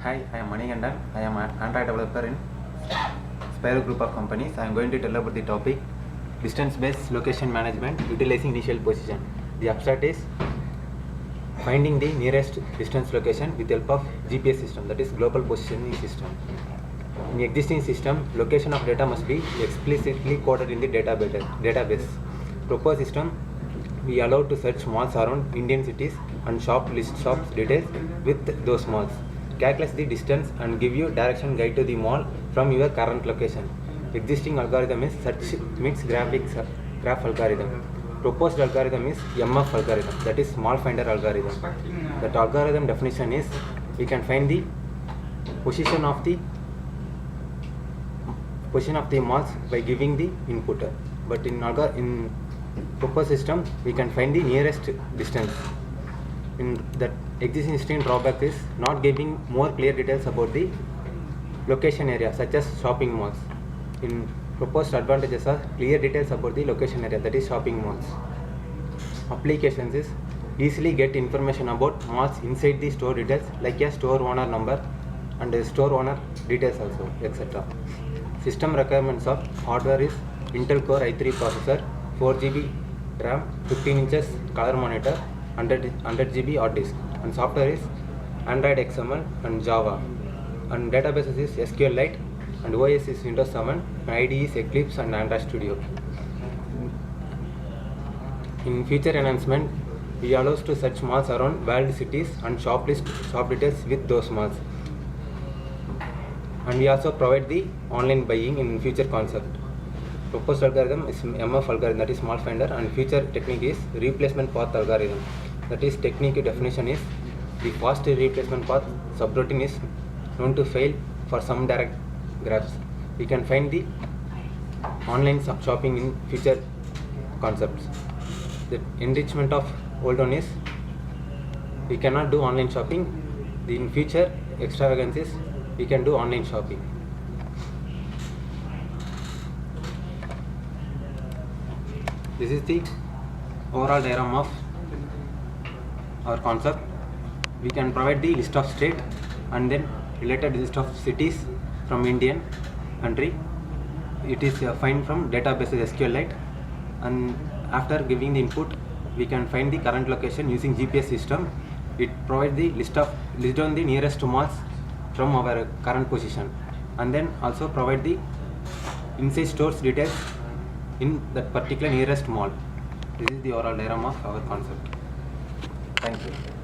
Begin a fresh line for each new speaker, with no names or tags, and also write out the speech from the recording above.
Hi, I am Manigandan. I am an Android developer in Spiro Group of Companies. I am going to tell about the topic distance-based location management utilizing initial position. The abstract is finding the nearest distance location with help of GPS system, that is global positioning system. In the existing system, location of data must be explicitly coded in the database. Proposed system, we allow to search malls around Indian cities and list shops details with those malls. Calculate the distance and give you direction guide to the mall from your current location. Existing algorithm is search mix graph algorithm. Proposed algorithm is MF algorithm, that is mall finder algorithm. That algorithm definition is we can find the position of the malls by giving the input, but in proposed system we can find the nearest distance. In that existing drawback is not giving more clear details about the location area such as shopping malls. In proposed advantages are clear details about the location area, that is shopping malls. Applications is easily get information about malls inside the store details like a store owner number and a store owner details also, etc. System requirements of hardware is Intel Core i3 processor, 4GB RAM, 15 inches color monitor, 100 GB hard disk, and software is Android XML and Java, and databases is SQLite, and OS is Windows 7, and IDE is Eclipse and Android Studio. In feature enhancement, we allows to search malls around world cities and shop details with those malls. And we also provide the online buying in future concept. Proposed algorithm is MF algorithm, that is mall finder, and future technique is replacement path algorithm. That is technique definition is the fast replacement path subroutine is known to fail for some direct graphs. We can find the online shopping in future concepts. The enrichment of old one is we cannot do online shopping. In future extravagance is we can do online shopping. This is the overall diagram of our concept. We can provide the list of state and then related list of cities from Indian country. It is find from databases SQLite, and after giving the input we can find the current location using GPS system. It provides the list down the nearest malls from our current position, and then also provide the inside stores details in that particular nearest mall. This is the overall diagram of our concept. Thank you.